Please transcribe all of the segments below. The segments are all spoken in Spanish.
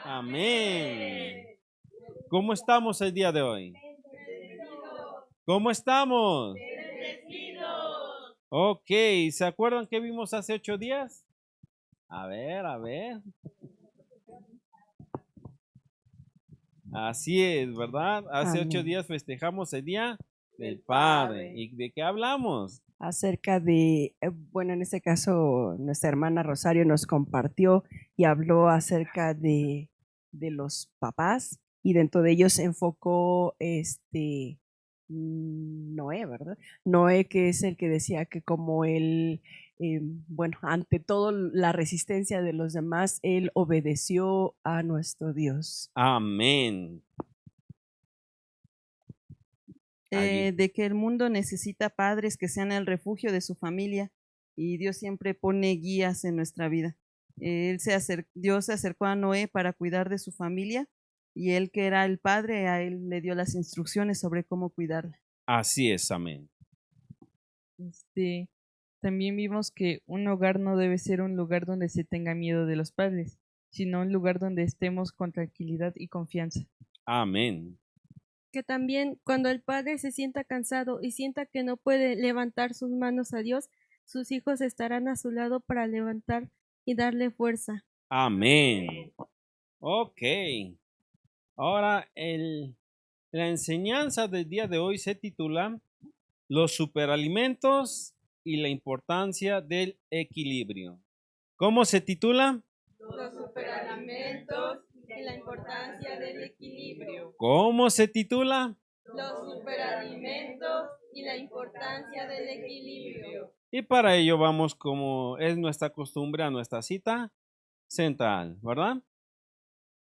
Amén. ¿Cómo estamos el día de hoy? ¿Cómo estamos? Ok, ¿se acuerdan que vimos hace 8 días? A ver, a ver. Así es, ¿verdad? Hace ocho Amén. días festejamos el Día del Padre. ¿Y de qué hablamos? Acerca de, bueno, en este caso, nuestra hermana Rosario nos compartió y habló acerca de los papás y dentro de ellos se enfocó Noé, ¿verdad? Noé, que es el que decía que como él, bueno, ante todo la resistencia de los demás, él obedeció a nuestro Dios. Amén. Allí. De que el mundo necesita padres que sean el refugio de su familia y Dios siempre pone guías en nuestra vida. Dios se acercó a Noé para cuidar de su familia y él que era el padre, a él le dio las instrucciones sobre cómo cuidarla. Así es, amén. También vimos que un hogar no debe ser un lugar donde se tenga miedo de los padres, sino un lugar donde estemos con tranquilidad y confianza. Amén. Que también cuando el padre se sienta cansado y sienta que no puede levantar sus manos a Dios, sus hijos estarán a su lado para levantar y darle fuerza. Amén. Ok. Ahora, la enseñanza del día de hoy se titula Los superalimentos y la importancia del equilibrio. ¿Cómo se titula? Los superalimentos y la importancia del equilibrio. ¿Cómo se titula? Los superalimentos y la importancia del equilibrio. Y para ello vamos, como es nuestra costumbre, a nuestra cita central, ¿verdad?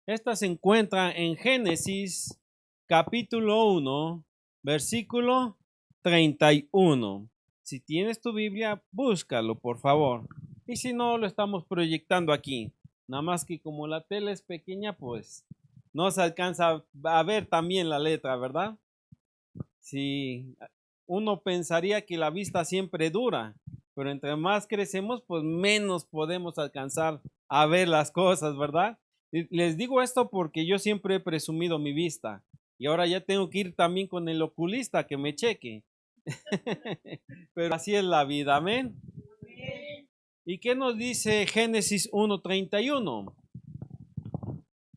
Esta se encuentra en Génesis capítulo 1, versículo 31. Si tienes tu Biblia, búscalo, por favor. Y si no, lo estamos proyectando aquí. Nada más que como la tela es pequeña, pues no se alcanza a ver también la letra, ¿verdad? Si uno pensaría que la vista siempre dura, pero entre más crecemos, pues menos podemos alcanzar a ver las cosas, ¿verdad? Les digo esto porque yo siempre he presumido mi vista y ahora ya tengo que ir también con el oculista que me cheque. Pero así es la vida, amén. ¿Y qué nos dice Génesis 1:31?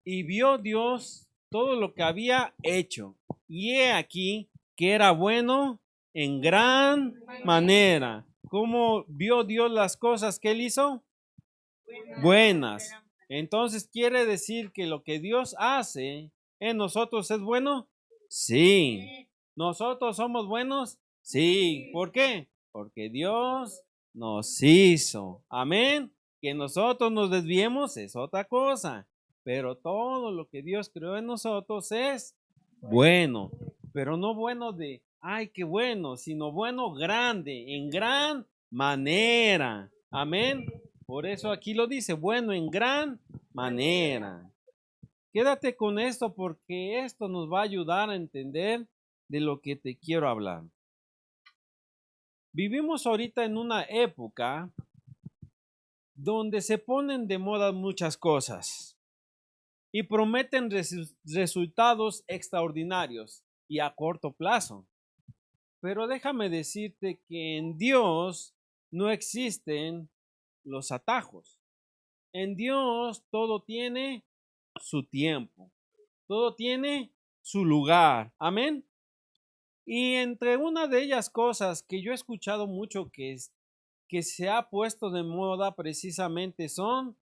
Y vio Dios todo lo que había hecho, y he aquí que era bueno en gran manera. ¿Cómo vio Dios las cosas que él hizo? Buenas. Entonces quiere decir que lo que Dios hace en nosotros es bueno. Sí. ¿Nosotros somos buenos? Sí. ¿Por qué? Porque Dios nos hizo. Amén. Que nosotros nos desviemos es otra cosa. Pero todo lo que Dios creó en nosotros es bueno. Pero no bueno de, ay, qué bueno, sino bueno grande, en gran manera. Amén. Por eso aquí lo dice, bueno, en gran manera. Quédate con esto porque esto nos va a ayudar a entender de lo que te quiero hablar. Vivimos ahorita en una época donde se ponen de moda muchas cosas y prometen resultados extraordinarios y a corto plazo. Pero déjame decirte que en Dios no existen los atajos. En Dios todo tiene su tiempo, todo tiene su lugar. Amén. Y entre una de ellas cosas que yo he escuchado mucho que se ha puesto de moda precisamente son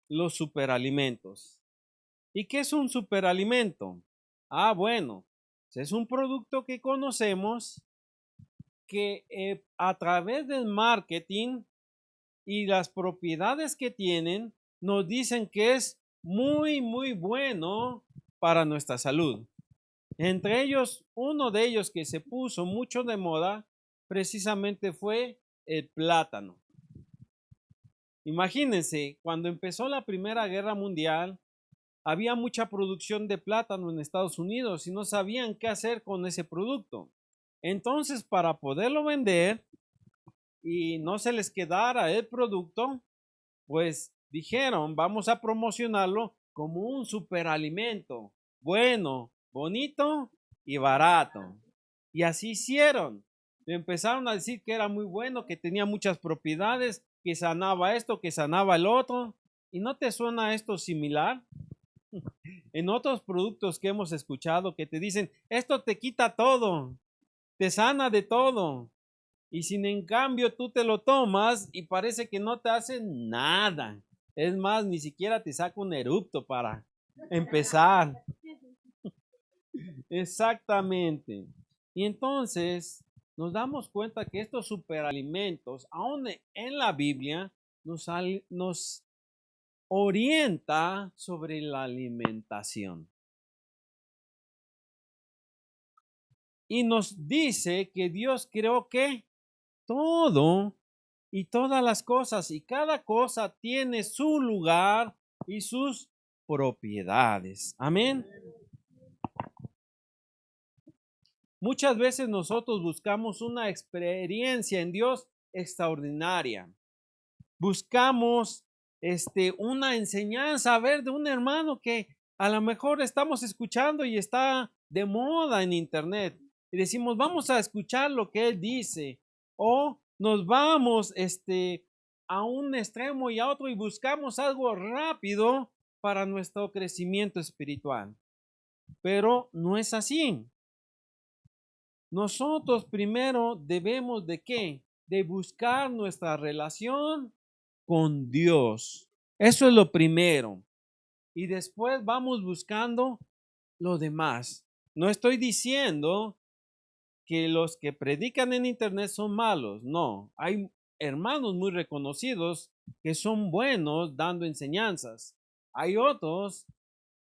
los superalimentos. ¿Y qué es un superalimento? Ah, bueno, es un producto que conocemos que a través del marketing y las propiedades que tienen nos dicen que es muy, muy bueno para nuestra salud. Entre ellos, uno de ellos que se puso mucho de moda precisamente fue el plátano. Imagínense, cuando empezó la Primera Guerra Mundial, había mucha producción de plátano en Estados Unidos y no sabían qué hacer con ese producto. Entonces, para poderlo vender y no se les quedara el producto, pues dijeron, vamos a promocionarlo como un superalimento, bueno, bonito y barato. Y así hicieron. Empezaron a decir que era muy bueno, que tenía muchas propiedades, que sanaba esto, que sanaba el otro. ¿Y no te suena esto similar? En otros productos que hemos escuchado que te dicen, esto te quita todo, te sana de todo. Y sin en cambio tú te lo tomas y parece que no te hace nada. Es más, ni siquiera te saca un eructo para empezar. Exactamente. Y entonces nos damos cuenta que estos superalimentos, aún en la Biblia, nos orienta sobre la alimentación. Y nos dice que Dios creó que todo y todas las cosas, y cada cosa tiene su lugar y sus propiedades. Amén. Muchas veces nosotros buscamos una experiencia en Dios extraordinaria. Buscamos una enseñanza, a ver, de un hermano que a lo mejor estamos escuchando y está de moda en internet. Y decimos, vamos a escuchar lo que él dice. O nos vamos a un extremo y a otro y buscamos algo rápido para nuestro crecimiento espiritual. Pero no es así. Nosotros primero debemos de ¿qué? De buscar nuestra relación con Dios. Eso es lo primero. Y después vamos buscando lo demás. No estoy diciendo que los que predican en internet son malos. No, hay hermanos muy reconocidos que son buenos dando enseñanzas. Hay otros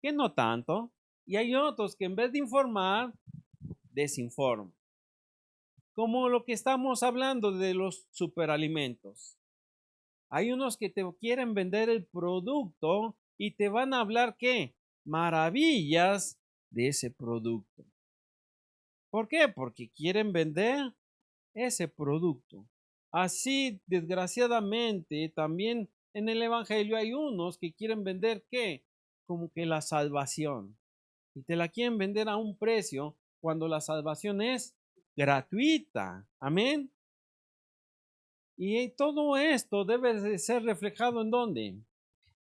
que no tanto. Y hay otros que en vez de informar, desinforman. Como lo que estamos hablando de los superalimentos. Hay unos que te quieren vender el producto y te van a hablar ¿qué? Maravillas de ese producto. ¿Por qué? Porque quieren vender ese producto. Así, desgraciadamente, también en el Evangelio hay unos que quieren vender ¿qué? Como que la salvación. Y te la quieren vender a un precio cuando la salvación es gratuita. Amén. Y todo esto debe de ser reflejado ¿en dónde?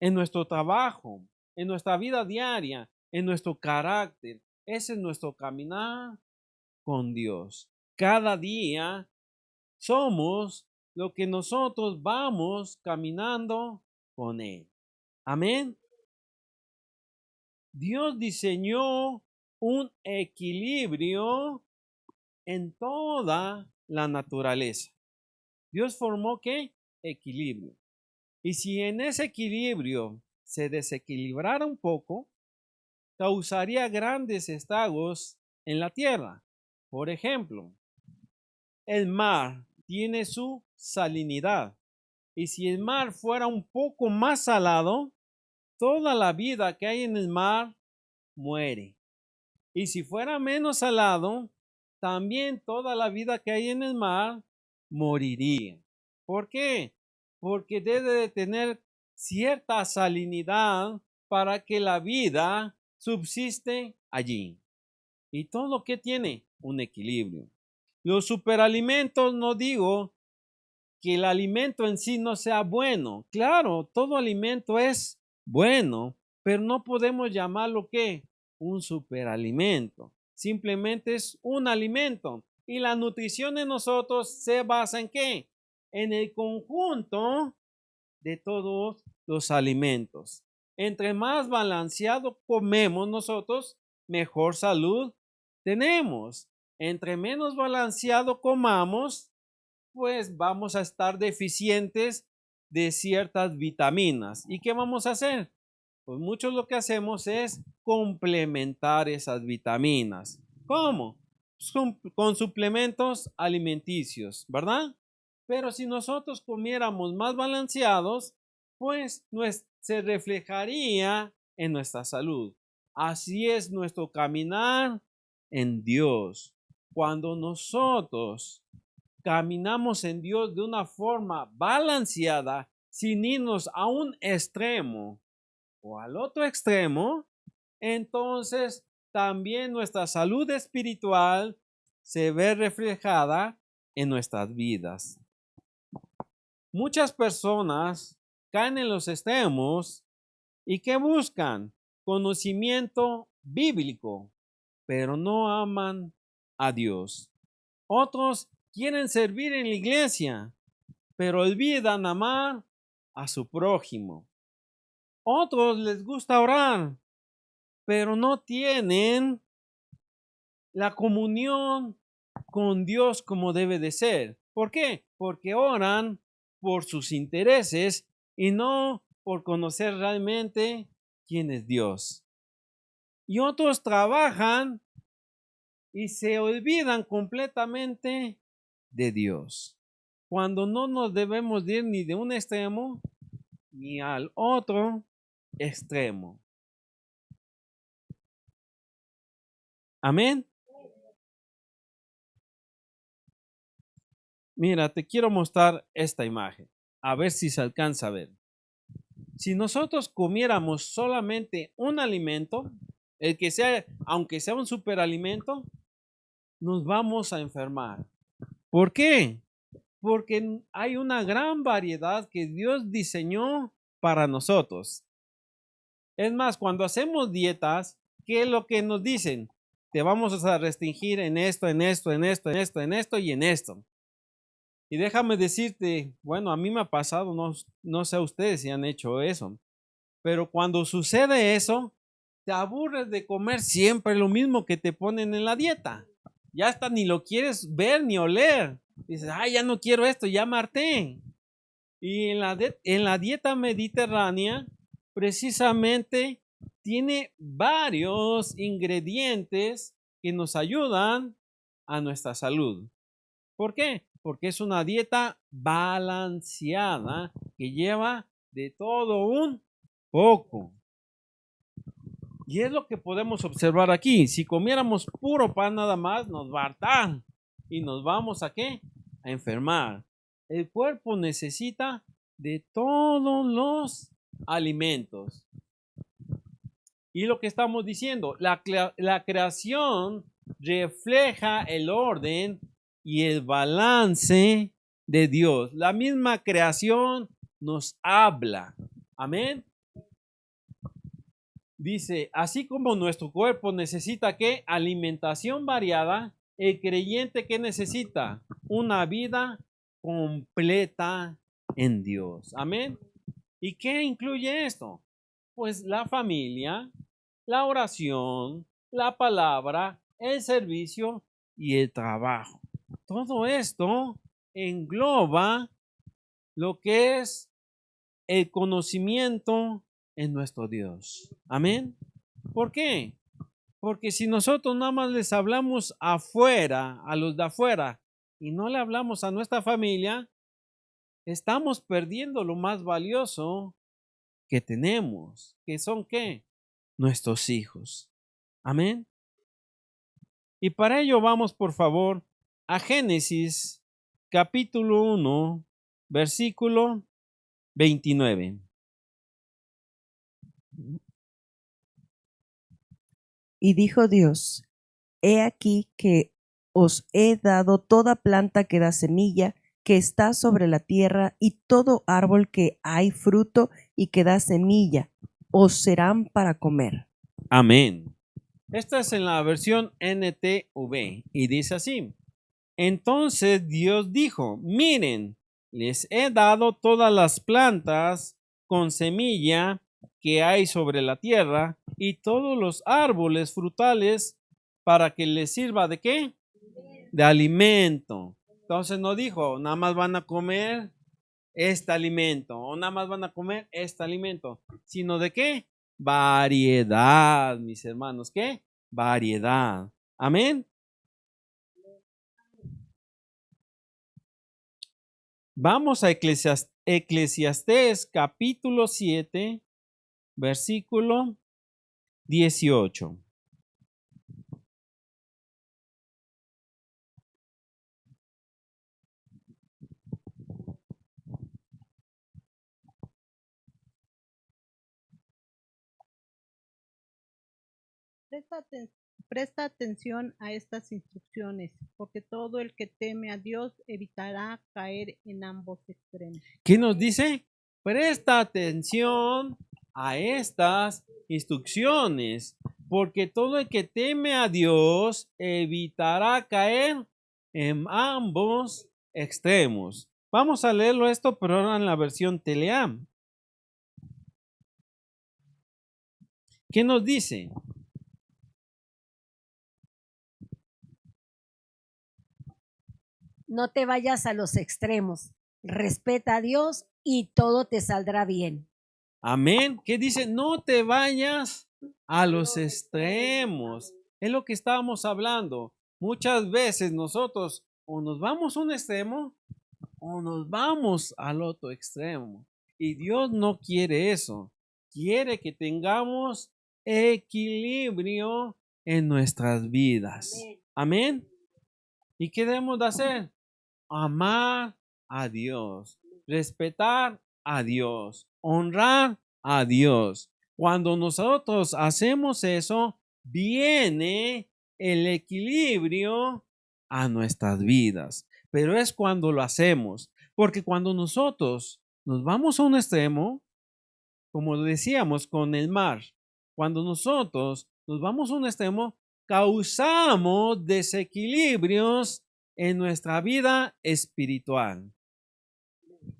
En nuestro trabajo, en nuestra vida diaria, en nuestro carácter. Ese es nuestro caminar con Dios. Cada día somos lo que nosotros vamos caminando con Él. Amén. Dios diseñó un equilibrio en toda la naturaleza. Dios formó ¿qué? Equilibrio. Y si en ese equilibrio se desequilibrara un poco, causaría grandes estragos en la tierra. Por ejemplo, el mar tiene su salinidad. Y si el mar fuera un poco más salado, toda la vida que hay en el mar muere. Y si fuera menos salado, también toda la vida que hay en el mar moriría. ¿Por qué? Porque debe de tener cierta salinidad para que la vida subsiste allí. Y todo que tiene un equilibrio. Los superalimentos, no digo que el alimento en sí no sea bueno. Claro, todo alimento es bueno, pero no podemos llamarlo ¿qué? Un superalimento. Simplemente es un alimento. Y la nutrición en nosotros se basa en ¿qué? En el conjunto de todos los alimentos. Entre más balanceado comemos nosotros, mejor salud tenemos. Entre menos balanceado comamos, pues vamos a estar deficientes de ciertas vitaminas. ¿Y qué vamos a hacer? Pues muchos lo que hacemos es complementar esas vitaminas. ¿Cómo? Con suplementos alimenticios, ¿verdad? Pero si nosotros comiéramos más balanceados, pues se reflejaría en nuestra salud. Así es nuestro caminar en Dios. Cuando nosotros caminamos en Dios de una forma balanceada, sin irnos a un extremo o al otro extremo, entonces también nuestra salud espiritual se ve reflejada en nuestras vidas. Muchas personas caen en los extremos y que buscan conocimiento bíblico, pero no aman a Dios. Otros quieren servir en la iglesia, pero olvidan amar a su prójimo. Otros les gusta orar, pero no tienen la comunión con Dios como debe de ser. ¿Por qué? Porque oran por sus intereses y no por conocer realmente quién es Dios. Y otros trabajan y se olvidan completamente de Dios. Cuando no nos debemos ir ni de un extremo ni al otro extremo. Amén. Mira, te quiero mostrar esta imagen, a ver si se alcanza a ver. Si nosotros comiéramos solamente un alimento, el que sea, aunque sea un superalimento, nos vamos a enfermar. ¿Por qué? Porque hay una gran variedad que Dios diseñó para nosotros. Es más, cuando hacemos dietas, ¿qué es lo que nos dicen? Te vamos a restringir en esto, en esto, en esto, en esto, en esto y en esto. Y déjame decirte, bueno, a mí me ha pasado, no sé a ustedes si han hecho eso, pero cuando sucede eso, te aburres de comer siempre lo mismo que te ponen en la dieta. Ya hasta ni lo quieres ver ni oler. Dices, ay, ya no quiero esto, ya me harté. Y en la dieta mediterránea, precisamente, tiene varios ingredientes que nos ayudan a nuestra salud. ¿Por qué? Porque es una dieta balanceada que lleva de todo un poco. Y es lo que podemos observar aquí. Si comiéramos puro pan nada más, nos va a hartar. ¿Y nos vamos a qué? A enfermar. El cuerpo necesita de todos los alimentos. Y lo que estamos diciendo, la creación refleja el orden y el balance de Dios. La misma creación nos habla. Amén. Dice, así como nuestro cuerpo necesita ¿qué? Alimentación variada, el creyente que necesita una vida completa en Dios. Amén. ¿Y qué incluye esto? Pues la familia, la oración, la palabra, el servicio y el trabajo. Todo esto engloba lo que es el conocimiento en nuestro Dios. Amén. ¿Por qué? Porque si nosotros nada más les hablamos afuera, a los de afuera, y no le hablamos a nuestra familia, estamos perdiendo lo más valioso que tenemos, que son ¿qué? Nuestros hijos. Amén. Y para ello vamos, por favor, a Génesis capítulo 1, versículo 29. Y dijo Dios: He aquí que os he dado toda planta que da semilla, que está sobre la tierra, y todo árbol que hay fruto y que da semilla, os serán para comer. Amén. Esta es en la versión NTV y dice así. Entonces Dios dijo, miren, les he dado todas las plantas con semilla que hay sobre la tierra y todos los árboles frutales para que les sirva de qué? De alimento. Entonces no dijo, nada más van a comer este alimento o nada más van a comer este alimento, sino de qué? Variedad, mis hermanos, ¿qué? Variedad. Amén. Vamos a Eclesiastés capítulo 7, versículo 18. Presta atención a estas instrucciones, porque todo el que teme a Dios evitará caer en ambos extremos. ¿Qué nos dice? Presta atención a estas instrucciones, porque todo el que teme a Dios evitará caer en ambos extremos. Vamos a leerlo esto, pero ahora en la versión Teleam. ¿Qué nos dice? No te vayas a los extremos. Respeta a Dios y todo te saldrá bien. Amén. ¿Qué dice? No te vayas a los extremos. Es lo que estábamos hablando. Muchas veces nosotros o nos vamos a un extremo o nos vamos al otro extremo. Y Dios no quiere eso. Quiere que tengamos equilibrio en nuestras vidas. Amén. ¿Y qué debemos de hacer? Amar a Dios, respetar a Dios, honrar a Dios. Cuando nosotros hacemos eso, viene el equilibrio a nuestras vidas. Pero es cuando lo hacemos, porque cuando nosotros nos vamos a un extremo, como decíamos con el mar, cuando nosotros nos vamos a un extremo, causamos desequilibrios en nuestra vida espiritual.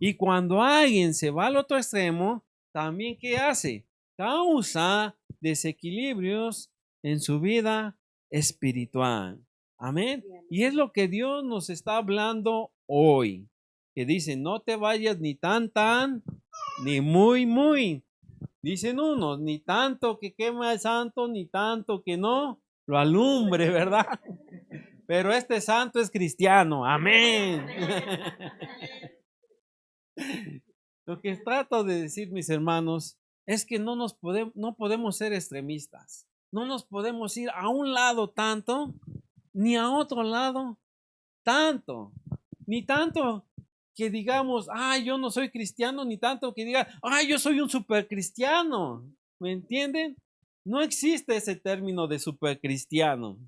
Y cuando alguien se va al otro extremo, también ¿qué hace? Causa desequilibrios en su vida espiritual. Amén. Y es lo que Dios nos está hablando hoy. Que dice, no te vayas ni tan, ni muy. Dicen unos, ni tanto que queme al santo, ni tanto que no lo alumbre, ¿verdad? Pero este santo es cristiano. Amén. Lo que trato de decir, mis hermanos, es que no podemos ser extremistas. No nos podemos ir a un lado tanto, ni a otro lado tanto. Ni tanto que digamos, yo no soy cristiano, ni tanto que diga, yo soy un supercristiano. ¿Me entienden? No existe ese término de supercristiano.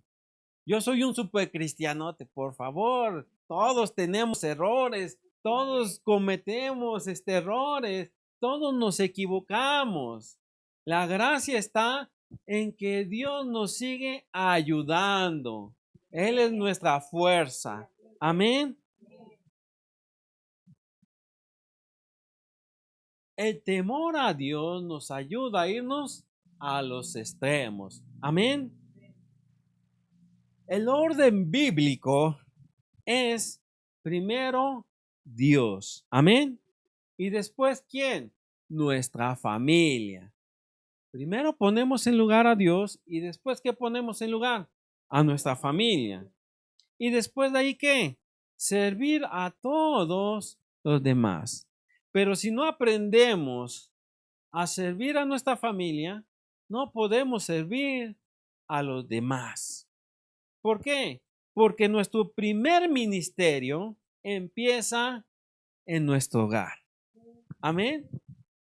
Yo soy un supercristianote, por favor. Todos tenemos errores, todos cometemos errores, todos nos equivocamos. La gracia está en que Dios nos sigue ayudando. Él es nuestra fuerza. Amén. El temor a Dios nos ayuda a irnos a los extremos. Amén. El orden bíblico es primero Dios. Amén. Y después, ¿quién? Nuestra familia. Primero ponemos en lugar a Dios y después, ¿qué ponemos en lugar? A nuestra familia. Y después de ahí, ¿qué? Servir a todos los demás. Pero si no aprendemos a servir a nuestra familia, no podemos servir a los demás. ¿Por qué? Porque nuestro primer ministerio empieza en nuestro hogar. Amén.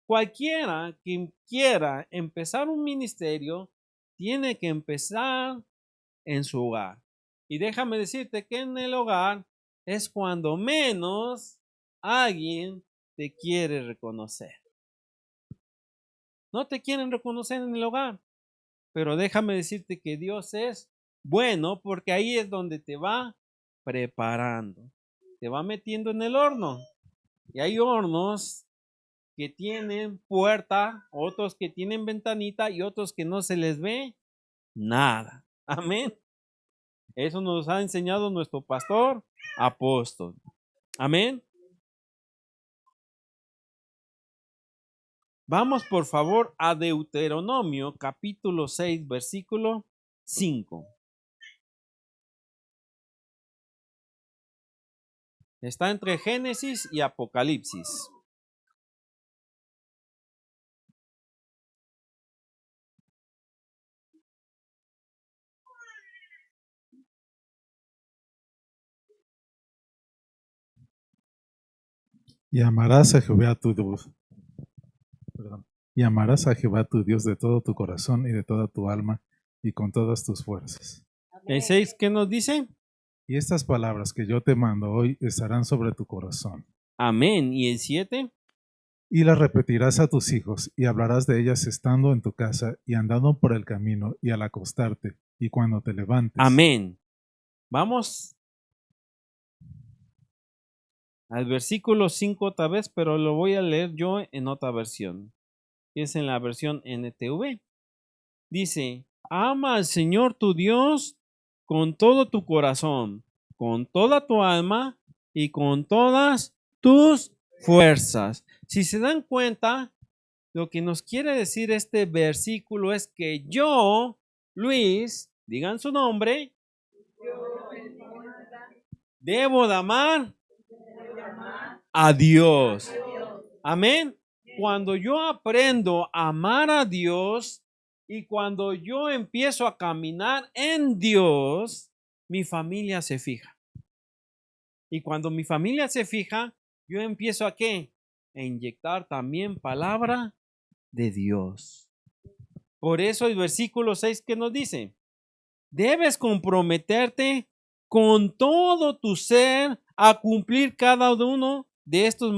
Cualquiera que quiera empezar un ministerio tiene que empezar en su hogar. Y déjame decirte que en el hogar es cuando menos alguien te quiere reconocer. No te quieren reconocer en el hogar, pero déjame decirte que Dios es bueno porque ahí es donde te va preparando, te va metiendo en el horno. Y hay hornos que tienen puerta, otros que tienen ventanita y otros que no se les ve nada. Amén. Eso nos ha enseñado nuestro pastor apóstol. Amén. Vamos por favor a Deuteronomio capítulo 6 versículo 5. Está entre Génesis y Apocalipsis. Y amarás a Jehová tu Dios. Y amarás a Jehová tu Dios de todo tu corazón y de toda tu alma y con todas tus fuerzas. El 6, ¿qué nos dice? Y estas palabras que yo te mando hoy estarán sobre tu corazón. Amén. ¿Y el 7? Y las repetirás a tus hijos y hablarás de ellas estando en tu casa y andando por el camino y al acostarte y cuando te levantes. Amén. Vamos al versículo 5 otra vez, pero lo voy a leer yo en otra versión. Es en la versión NTV. Dice, ama al Señor tu Dios con todo tu corazón, con toda tu alma y con todas tus fuerzas. Si se dan cuenta, lo que nos quiere decir este versículo es que yo, Luis, digan su nombre, debo de amar a Dios. Amén. Cuando yo aprendo a amar a Dios y cuando yo empiezo a caminar en Dios, mi familia se fija. Y cuando mi familia se fija, yo empiezo a ¿qué? A inyectar también palabra de Dios. Por eso el versículo 6 que nos dice, debes comprometerte con todo tu ser a cumplir cada uno de estos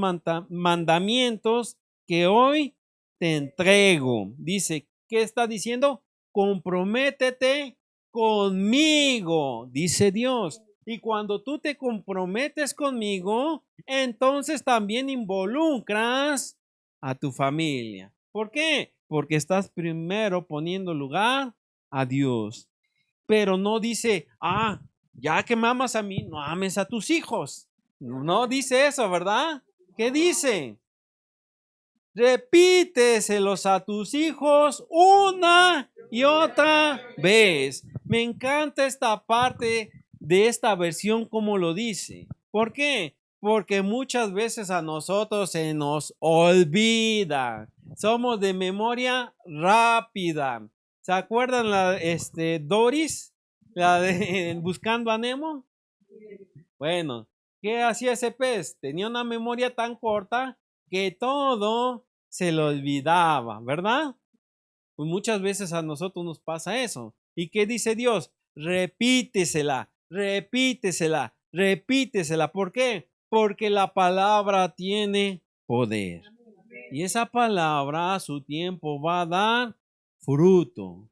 mandamientos que hoy te entrego. Dice, ¿qué está diciendo? Comprométete conmigo, dice Dios. Y cuando tú te comprometes conmigo, entonces también involucras a tu familia. ¿Por qué? Porque estás primero poniendo lugar a Dios. Pero no dice, ya que me amas a mí, no ames a tus hijos. No dice eso, ¿verdad? ¿Qué dice? Repíteselos a tus hijos una y otra vez. Me encanta esta parte de esta versión como lo dice. ¿Por qué? Porque muchas veces a nosotros se nos olvida. Somos de memoria rápida. ¿Se acuerdan Doris? La de Buscando a Nemo. Bueno, ¿qué hacía ese pez? Tenía una memoria tan corta que todo se lo olvidaba, ¿verdad? Pues muchas veces a nosotros nos pasa eso. ¿Y qué dice Dios? Repítesela, repítesela, repítesela. ¿Por qué? Porque la palabra tiene poder. Y esa palabra a su tiempo va a dar fruto.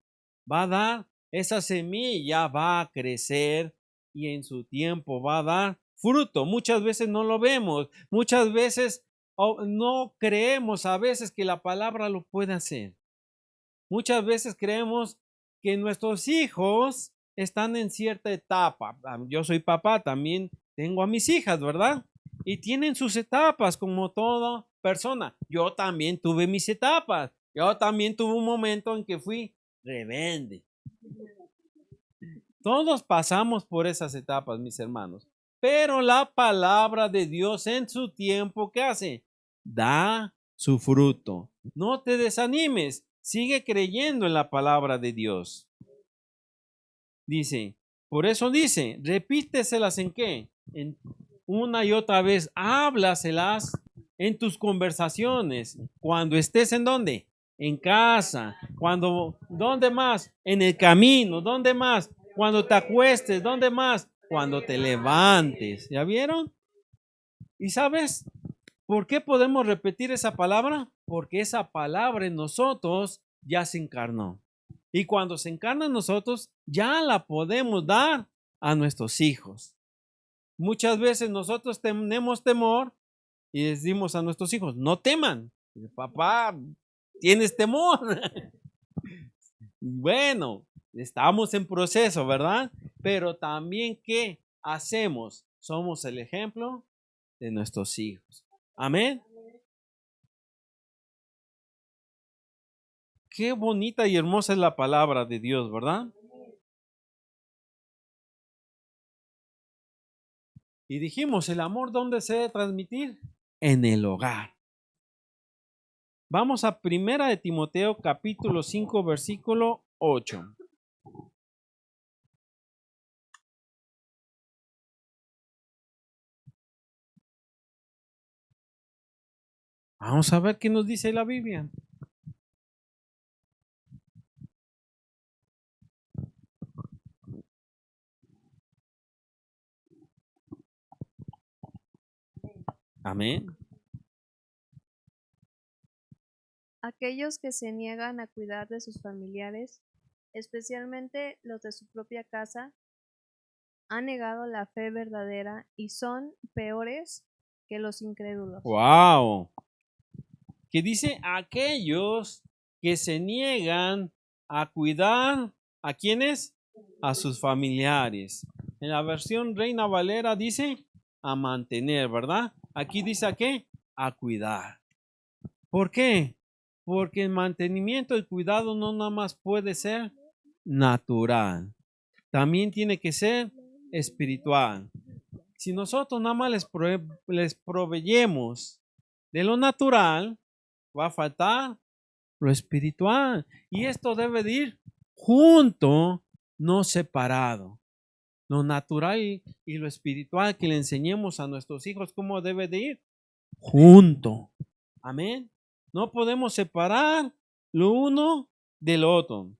Va a dar, esa semilla va a crecer y en su tiempo va a dar fruto. Muchas veces no lo vemos. Muchas veces no creemos a veces que la palabra lo puede hacer. Muchas veces creemos que nuestros hijos están en cierta etapa. Yo soy papá, también tengo a mis hijas, ¿verdad? Y tienen sus etapas como toda persona. Yo también tuve mis etapas. Yo también tuve un momento en que fui rebelde. Todos pasamos por esas etapas, mis hermanos. Pero la palabra de Dios en su tiempo, ¿qué hace? Da su fruto. No te desanimes. Sigue creyendo en la palabra de Dios. Dice, por eso dice, repíteselas en qué? En una y otra vez, háblaselas en tus conversaciones. Cuando estés en dónde? En casa. ¿Dónde más? En el camino. ¿Dónde más? Cuando te acuestes. ¿Dónde más? Cuando te levantes. ¿Ya vieron? ¿Y sabes por qué podemos repetir esa palabra? Porque esa palabra en nosotros ya se encarnó. Y cuando se encarna en nosotros, ya la podemos dar a nuestros hijos. Muchas veces nosotros tenemos temor y decimos a nuestros hijos, no teman. Papá, ¿tienes temor? Bueno, estamos en proceso, ¿verdad? Pero también, ¿qué hacemos? Somos el ejemplo de nuestros hijos. Amén. Qué bonita y hermosa es la palabra de Dios, ¿verdad? Y dijimos, ¿el amor dónde se debe transmitir? En el hogar. Vamos a 1 de Timoteo capítulo 5 versículo 8. Vamos a ver qué nos dice la Biblia. Amén. Aquellos que se niegan a cuidar de sus familiares, especialmente los de su propia casa, han negado la fe verdadera y son peores que los incrédulos. Wow. Que dice aquellos que se niegan a cuidar, ¿a quiénes? A sus familiares. En la versión Reina Valera dice a mantener, ¿verdad? Aquí dice a qué? A cuidar. ¿Por qué? Porque el mantenimiento, el cuidado no nada más puede ser natural. También tiene que ser espiritual. Si nosotros nada más les proveyemos de lo natural, va a faltar lo espiritual. Y esto debe de ir junto, no separado. Lo natural y lo espiritual que le enseñemos a nuestros hijos, ¿cómo debe de ir? Junto. Amén. No podemos separar lo uno del otro.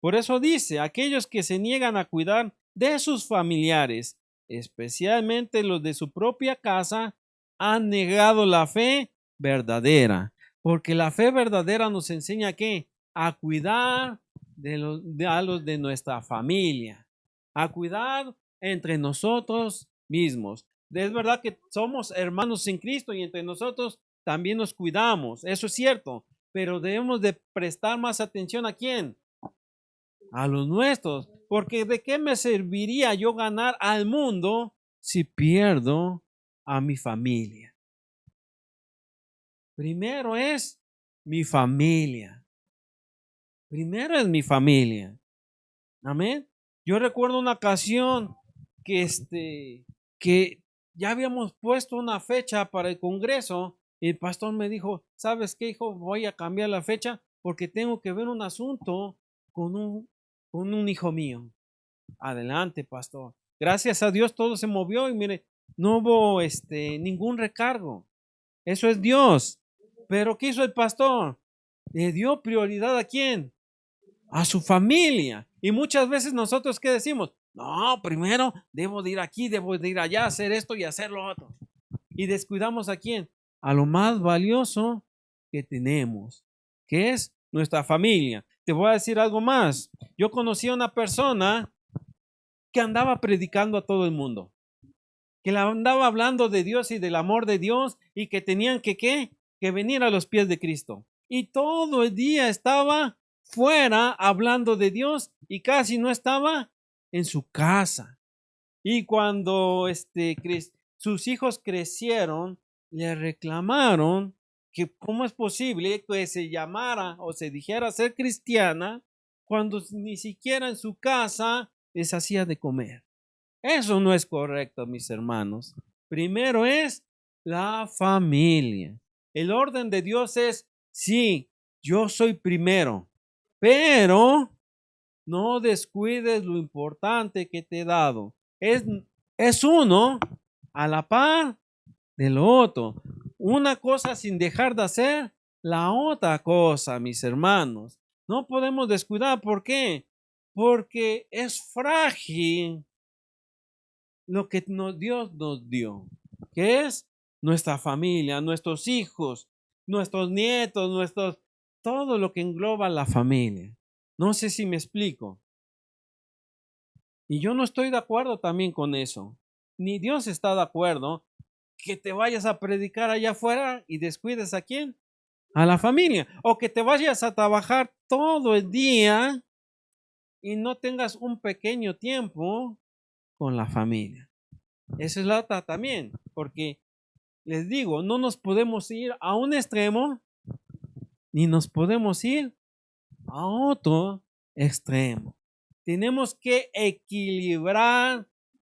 Por eso dice, aquellos que se niegan a cuidar de sus familiares, especialmente los de su propia casa, han negado la fe verdadera. Porque la fe verdadera nos enseña ¿qué? A cuidar a los de nuestra familia, a cuidar entre nosotros mismos. Es verdad que somos hermanos en Cristo y entre nosotros también nos cuidamos, eso es cierto, pero debemos de prestar más atención ¿a quién? A los nuestros, porque ¿de qué me serviría yo ganar al mundo si pierdo a mi familia? Primero es mi familia. Primero es mi familia. Amén. Yo recuerdo una ocasión que ya habíamos puesto una fecha para el Congreso y el pastor me dijo, ¿sabes qué, hijo? Voy a cambiar la fecha porque tengo que ver un asunto con un hijo mío. Adelante, pastor. Gracias a Dios todo se movió y mire, no hubo ningún recargo. Eso es Dios. Pero ¿qué hizo el pastor? Le dio prioridad ¿a quién? A su familia. Y muchas veces nosotros ¿qué decimos? No, primero debo de ir aquí, debo de ir allá, hacer esto y hacer lo otro. Y descuidamos ¿a quién? A lo más valioso que tenemos, que es nuestra familia. Te voy a decir algo más. Yo conocí a una persona que andaba predicando a todo el mundo, que la andaba hablando de Dios y del amor de Dios y que tenían que venir a los pies de Cristo. Y todo el día estaba fuera hablando de Dios y casi no estaba en su casa. Y cuando sus hijos crecieron, le reclamaron que cómo es posible que se llamara o se dijera ser cristiana cuando ni siquiera en su casa les hacía de comer. Eso no es correcto, mis hermanos. Primero es la familia. El orden de Dios es, sí, yo soy primero, pero no descuides lo importante que te he dado. Es uno a la par del otro. Una cosa sin dejar de hacer la otra cosa, mis hermanos. No podemos descuidar. ¿Por qué? Porque es frágil lo que Dios nos dio, que es nuestra familia, nuestros hijos, nuestros nietos, todo lo que engloba la familia. No sé si me explico. Y yo no estoy de acuerdo también con eso. Ni Dios está de acuerdo que te vayas a predicar allá afuera y descuides ¿a quién? A la familia. O que te vayas a trabajar todo el día y no tengas un pequeño tiempo con la familia. Esa es la otra también, porque les digo, no nos podemos ir a un extremo ni nos podemos ir a otro extremo. Tenemos que equilibrar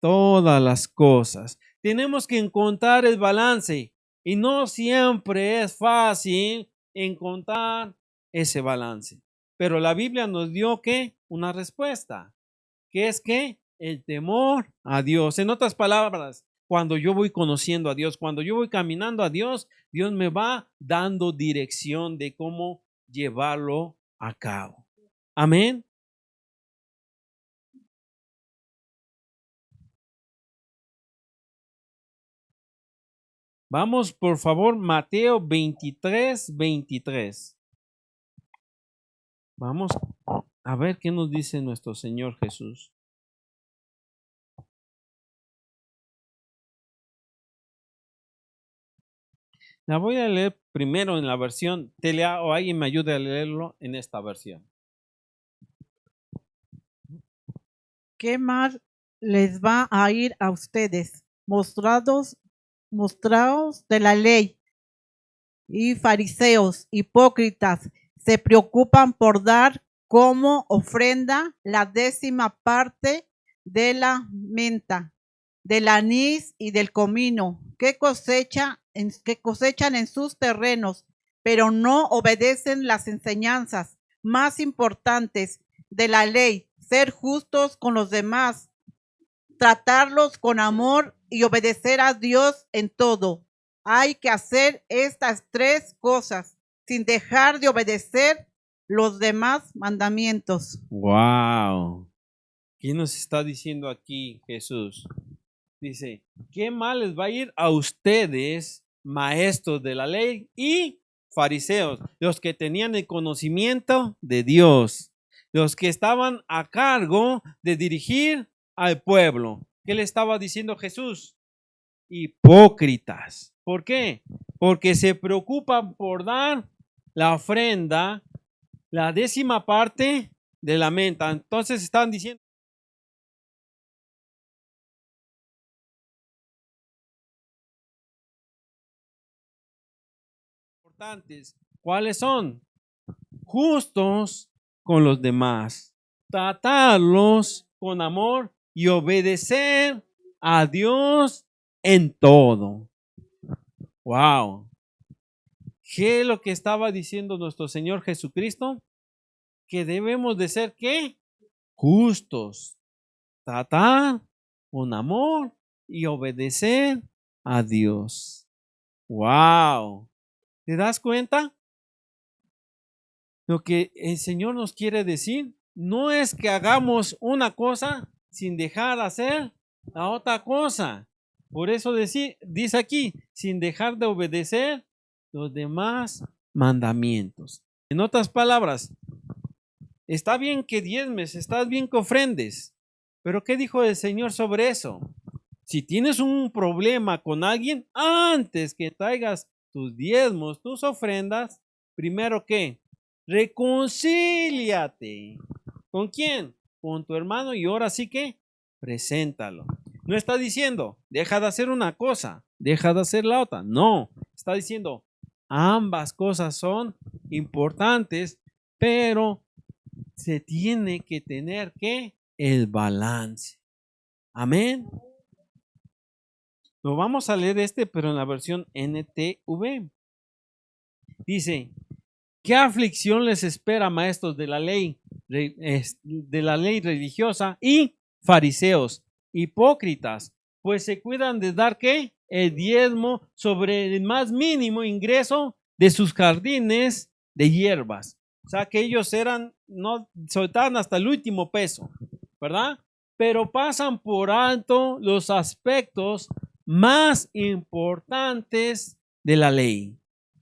todas las cosas. Tenemos que encontrar el balance y no siempre es fácil encontrar ese balance. Pero la Biblia nos dio ¿qué? Una respuesta, que es que el temor a Dios. En otras palabras, cuando yo voy conociendo a Dios, cuando yo voy caminando a Dios, Dios me va dando dirección de cómo llevarlo a cabo. Amén. Vamos, por favor, Mateo 23, 23. Vamos a ver qué nos dice nuestro Señor Jesús. La voy a leer primero en la versión TLA o alguien me ayude a leerlo en esta versión. ¿Qué mal les va a ir a ustedes, mostrados de la ley y fariseos hipócritas? Se preocupan por dar como ofrenda la 10ª parte de la menta, del anís y del comino que cosechan en sus terrenos, pero no obedecen las enseñanzas más importantes de la ley: ser justos con los demás, tratarlos con amor y obedecer a Dios en todo. Hay que hacer estas 3 cosas sin dejar de obedecer los demás mandamientos. Wow. ¿Qué nos está diciendo aquí Jesús? Dice, ¿qué mal les va a ir a ustedes, maestros de la ley y fariseos, los que tenían el conocimiento de Dios, los que estaban a cargo de dirigir al pueblo? ¿Qué le estaba diciendo Jesús? Hipócritas. ¿Por qué? Porque se preocupan por dar la ofrenda, la 10ª parte de la menta. Entonces están diciendo importantes. ¿Cuáles son? Justos con los demás, tratarlos con amor y obedecer a Dios en todo. Wow. ¿Qué es lo que estaba diciendo nuestro Señor Jesucristo? Que debemos de ser, ¿qué? Justos, tratar con amor y obedecer a Dios. Wow. ¿Te das cuenta? Lo que el Señor nos quiere decir no es que hagamos una cosa sin dejar hacer la otra cosa. Por eso dice aquí, sin dejar de obedecer los demás mandamientos. En otras palabras, está bien que diezmes, está bien que ofrendes, pero ¿qué dijo el Señor sobre eso? Si tienes un problema con alguien, antes que traigas tus diezmos, tus ofrendas, primero ¿qué? Reconcíliate. ¿Con quién? Con tu hermano, y ahora sí que preséntalo. No está diciendo, deja de hacer una cosa, deja de hacer la otra. No, está diciendo, ambas cosas son importantes, pero se tiene que tener que el balance. Amén. Lo vamos a leer pero en la versión NTV. Dice, ¿qué aflicción les espera, maestros de la ley religiosa y fariseos, hipócritas? Pues se cuidan de dar ¿qué? El diezmo sobre el más mínimo ingreso de sus jardines de hierbas. O sea que ellos no soltaban hasta el último peso, ¿verdad? Pero pasan por alto los aspectos más importantes de la ley.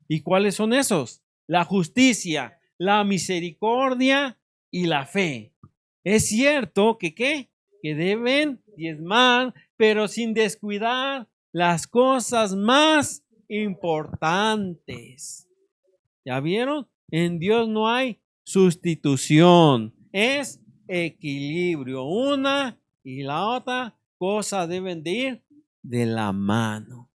¿Y cuáles son esos? La justicia, la misericordia y la fe. Es cierto que ¿qué? Que deben diezmar, pero sin descuidar las cosas más importantes. ¿Ya vieron? En Dios no hay sustitución, es equilibrio. Una y la otra cosa deben de ir de la mano.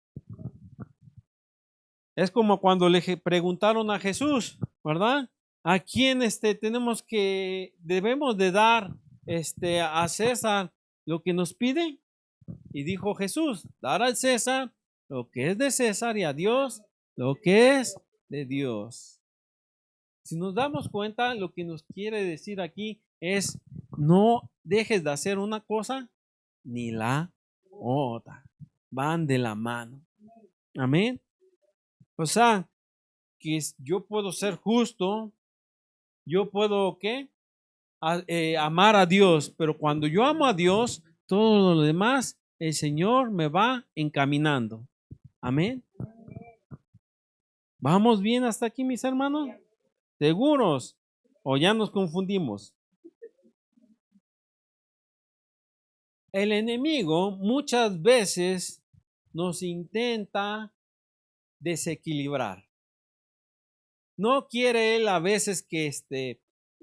Es como cuando le preguntaron a Jesús, ¿verdad? ¿A quién debemos de dar a César lo que nos pide? Y dijo Jesús, dar al César lo que es de César y a Dios lo que es de Dios. Si nos damos cuenta, lo que nos quiere decir aquí es, no dejes de hacer una cosa ni la otra. Van de la mano. Amén. O sea, que yo puedo ser justo, yo puedo, ¿qué? Amar a Dios, pero cuando yo amo a Dios, todo lo demás, el Señor me va encaminando. Amén. ¿Vamos bien hasta aquí, mis hermanos? ¿Seguros? ¿O ya nos confundimos? El enemigo muchas veces nos intenta desequilibrar. No quiere él a veces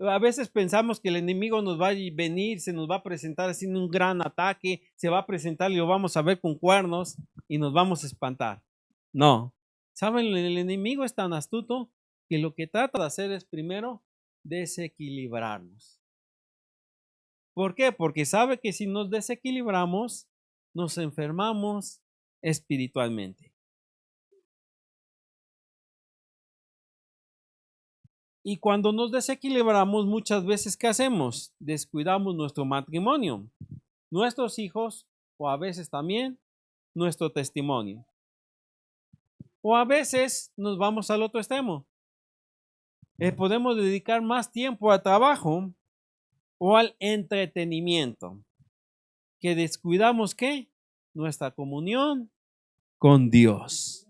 a veces pensamos que el enemigo nos va a venir, se nos va a presentar haciendo un gran ataque, se va a presentar y lo vamos a ver con cuernos y nos vamos a espantar. No. ¿Saben? El enemigo es tan astuto que lo que trata de hacer es primero desequilibrarnos. ¿Por qué? Porque sabe que si nos desequilibramos, nos enfermamos espiritualmente. Y cuando nos desequilibramos, muchas veces, ¿qué hacemos? Descuidamos nuestro matrimonio, nuestros hijos, o a veces también nuestro testimonio. O a veces nos vamos al otro extremo. Podemos dedicar más tiempo al trabajo o al entretenimiento, que descuidamos, ¿qué? Nuestra comunión con Dios.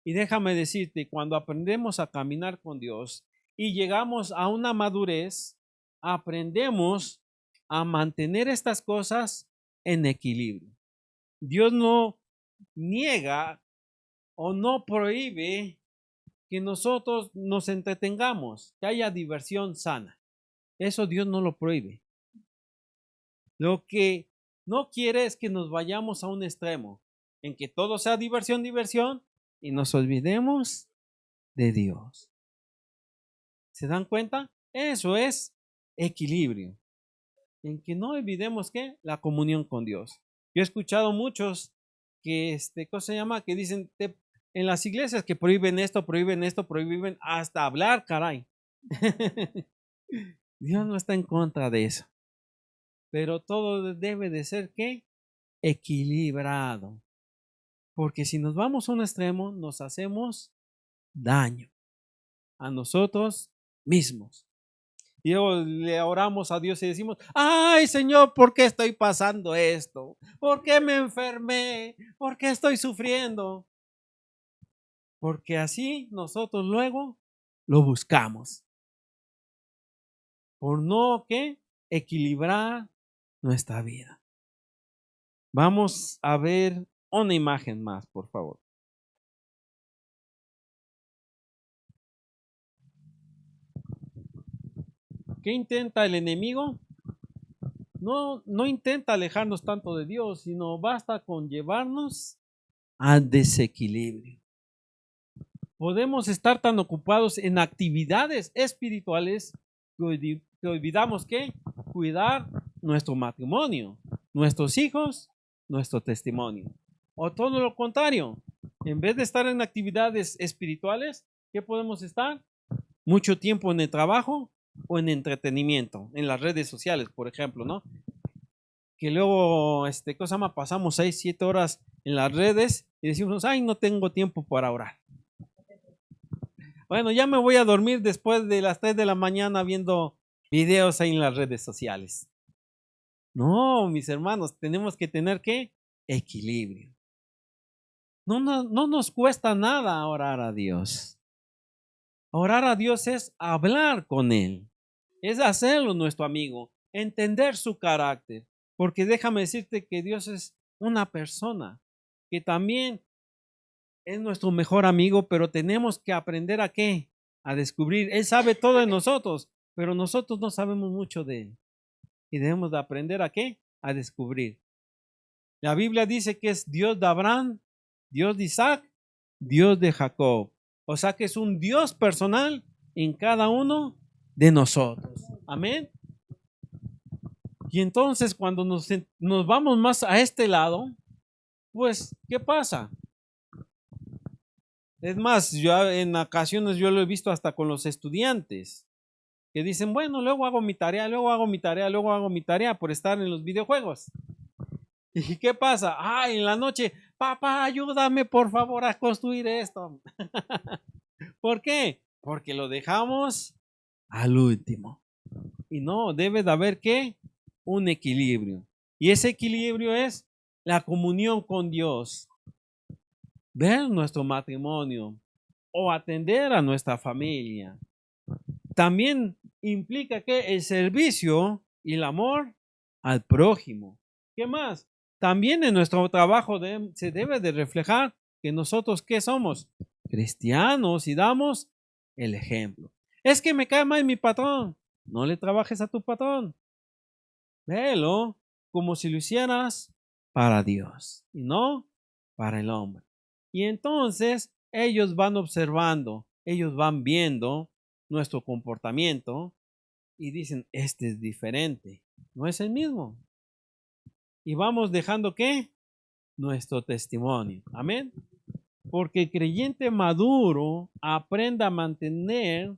Y déjame decirte, cuando aprendemos a caminar con Dios y llegamos a una madurez, aprendemos a mantener estas cosas en equilibrio. Dios no niega o no prohíbe que nosotros nos entretengamos, que haya diversión sana. Eso Dios no lo prohíbe. Lo que no quiere es que nos vayamos a un extremo, en que todo sea diversión, y nos olvidemos de Dios. ¿Se dan cuenta? Eso es equilibrio. En que no olvidemos que la comunión con Dios. Yo he escuchado muchos que, ¿cómo se llama? Que dicen en las iglesias que prohíben esto, prohíben hasta hablar, caray. Dios no está en contra de eso. Pero todo debe de ser, ¿qué? Equilibrado. Porque si nos vamos a un extremo, nos hacemos daño a nosotros mismos. Y luego le oramos a Dios y decimos, ay Señor, ¿por qué estoy pasando esto? ¿Por qué me enfermé? ¿Por qué estoy sufriendo? Porque así nosotros luego lo buscamos. Por no, ¿qué? Equilibrar nuestra vida. Vamos a ver una imagen más, por favor. ¿Qué intenta el enemigo? No intenta alejarnos tanto de Dios, sino basta con llevarnos al desequilibrio. Podemos estar tan ocupados en actividades espirituales que olvidamos que cuidar nuestro matrimonio, nuestros hijos, nuestro testimonio. O todo lo contrario, en vez de estar en actividades espirituales, ¿qué podemos estar? Mucho tiempo en el trabajo o en entretenimiento, en las redes sociales, por ejemplo, ¿no? Que luego, ¿qué se llama? Pasamos 6, 7 horas en las redes y decimos, ay, no tengo tiempo para orar. Bueno, ya me voy a dormir después de las 3 de la mañana viendo videos ahí en las redes sociales. No, mis hermanos, tenemos que tener, ¿qué? Equilibrio. No nos cuesta nada orar a Dios. Orar a Dios es hablar con Él, es hacerlo nuestro amigo, entender su carácter, porque déjame decirte que Dios es una persona que también es nuestro mejor amigo, pero tenemos que aprender a ¿qué? A descubrir. Él sabe todo de nosotros, pero nosotros no sabemos mucho de Él. Y debemos de aprender a ¿qué? A descubrir. La Biblia dice que es Dios de Abraham, Dios de Isaac, Dios de Jacob. O sea que es un Dios personal en cada uno de nosotros. Amén. Y entonces cuando nos vamos más a este lado, pues, ¿qué pasa? Es más, yo en ocasiones yo lo he visto hasta con los estudiantes que dicen, bueno, luego hago mi tarea por estar en los videojuegos. ¿Y qué pasa? En la noche, papá, ayúdame por favor a construir esto. ¿Por qué? Porque lo dejamos al último. Y no, debe de haber ¿qué? Un equilibrio. Y ese equilibrio es la comunión con Dios, ver nuestro matrimonio o atender a nuestra familia, también implica que el servicio y el amor al prójimo. ¿Qué más? También en nuestro trabajo se debe de reflejar que nosotros, ¿qué somos? Cristianos, y damos el ejemplo. Es que me cae mal mi patrón. No le trabajes a tu patrón. Véelo como si lo hicieras para Dios y no para el hombre. Y entonces ellos van observando, ellos van viendo nuestro comportamiento y dicen, este es diferente, no es el mismo. Y vamos dejando, ¿qué? Nuestro testimonio. Amén. Porque el creyente maduro aprende a mantener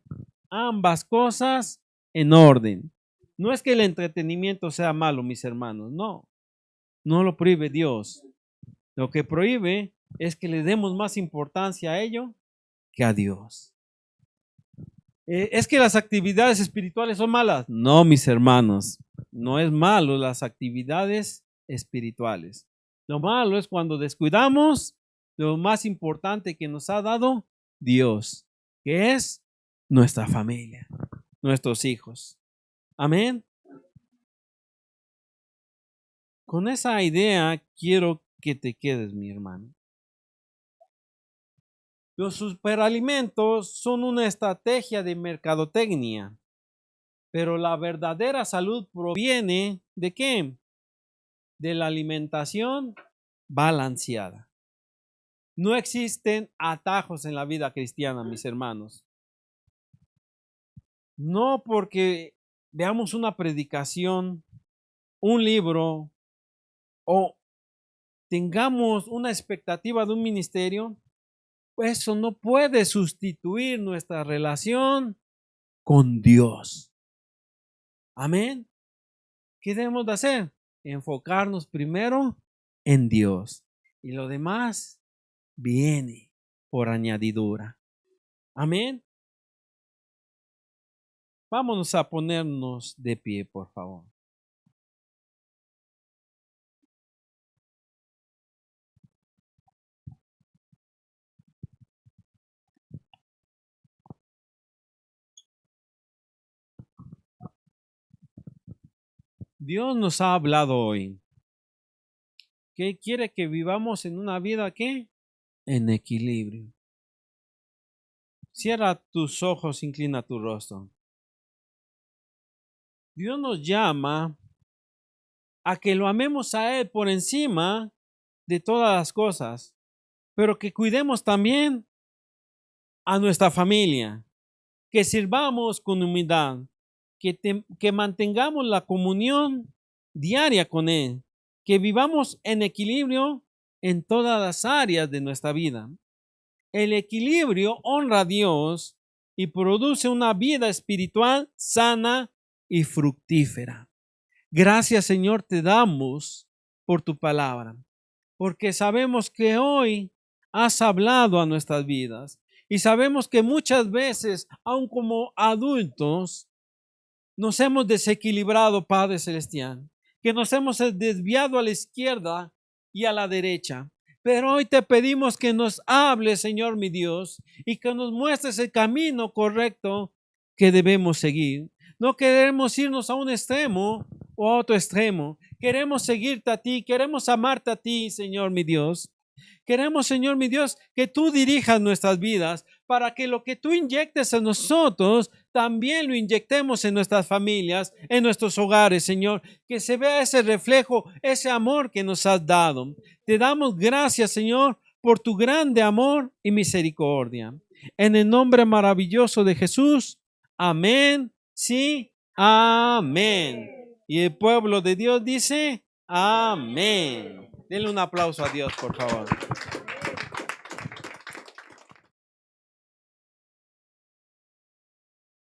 ambas cosas en orden. No es que el entretenimiento sea malo, mis hermanos, no. No lo prohíbe Dios. Lo que prohíbe es que le demos más importancia a ello que a Dios. ¿Es que las actividades espirituales son malas? No, mis hermanos. No es malo las actividades espirituales. Lo malo es cuando descuidamos lo más importante que nos ha dado Dios, que es nuestra familia, nuestros hijos. Amén. Con esa idea quiero que te quedes, mi hermano. Los superalimentos son una estrategia de mercadotecnia, pero la verdadera salud proviene ¿de qué? De la alimentación balanceada. No existen atajos en la vida cristiana, mis hermanos. No porque veamos una predicación, un libro o tengamos una expectativa de un ministerio, eso no puede sustituir nuestra relación con Dios. Amén. ¿Qué debemos de hacer? Enfocarnos primero en Dios y lo demás viene por añadidura. Amén. Vámonos a ponernos de pie, por favor. Dios nos ha hablado hoy que quiere que vivamos en una vida ¿qué? En equilibrio. Cierra tus ojos, inclina tu rostro. Dios nos llama a que lo amemos a Él por encima de todas las cosas, pero que cuidemos también a nuestra familia, que sirvamos con humildad, que mantengamos la comunión diaria con Él, que vivamos en equilibrio en todas las áreas de nuestra vida. El equilibrio honra a Dios y produce una vida espiritual sana y fructífera. Gracias, Señor, te damos por tu palabra, porque sabemos que hoy has hablado a nuestras vidas y sabemos que muchas veces, aun como adultos, nos hemos desequilibrado, Padre Celestial, que nos hemos desviado a la izquierda y a la derecha. Pero hoy te pedimos que nos hables, Señor mi Dios, y que nos muestres el camino correcto que debemos seguir. No queremos irnos a un extremo o a otro extremo. Queremos seguirte a ti, queremos amarte a ti, Señor mi Dios. Queremos, Señor mi Dios, que tú dirijas nuestras vidas para que lo que tú inyectes en nosotros, también lo inyectemos en nuestras familias, en nuestros hogares, Señor. Que se vea ese reflejo, ese amor que nos has dado. Te damos gracias, Señor, por tu grande amor y misericordia. En el nombre maravilloso de Jesús. Amén. Sí, amén. Y el pueblo de Dios dice, amén. Denle un aplauso a Dios, por favor.